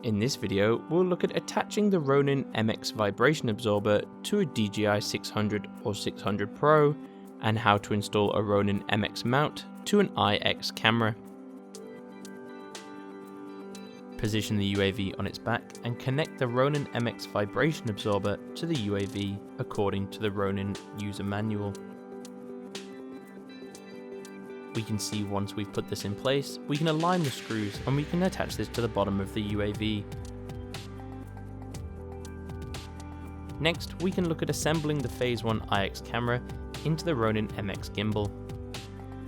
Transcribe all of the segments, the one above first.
In this video, we'll look at attaching the Ronin MX vibration absorber to a DJI 600 or 600 Pro, and how to install a Ronin MX mount to an IX camera. Position the UAV on its back and connect the Ronin MX vibration absorber to the UAV according to the Ronin user manual. We can see once we've put this in place, we can align the screws and we can attach this to the bottom of the UAV. Next, we can look at assembling the Phase 1 IX camera into the Ronin MX gimbal.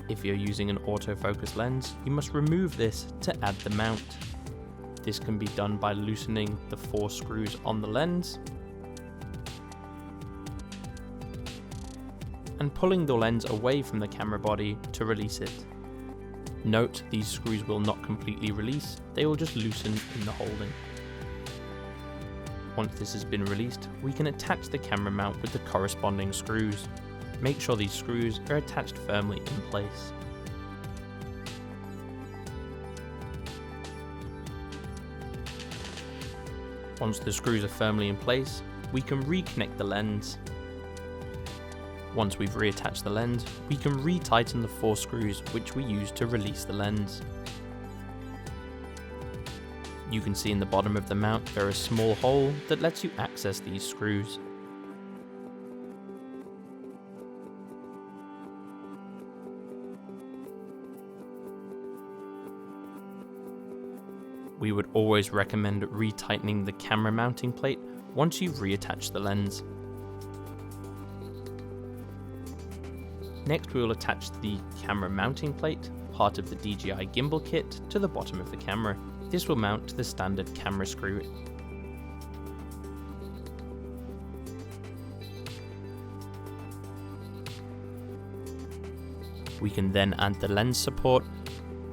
If you're using an autofocus lens, you must remove this to add the mount. This can be done by loosening the 4 screws on the lens and pulling the lens away from the camera body to release it. Note, these screws will not completely release, they will just loosen in the holding. Once this has been released, we can attach the camera mount with the corresponding screws. Make sure these screws are attached firmly in place. Once the screws are firmly in place, we can reconnect the lens. Once we've reattached the lens, we can retighten the 4 screws which we use to release the lens. You can see in the bottom of the mount there is a small hole that lets you access these screws. We would always recommend retightening the camera mounting plate once you've reattached the lens. Next, we will attach the camera mounting plate, part of the DJI gimbal kit, to the bottom of the camera. This will mount to the standard camera screw. We can then add the lens support,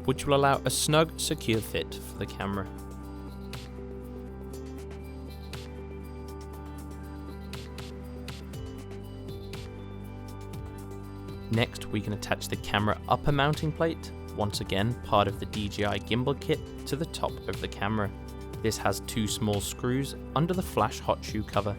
which will allow a snug, secure fit for the camera. Next, we can attach the camera upper mounting plate, once again part of the DJI gimbal kit, to the top of the camera. This has 2 small screws under the flash hot shoe cover.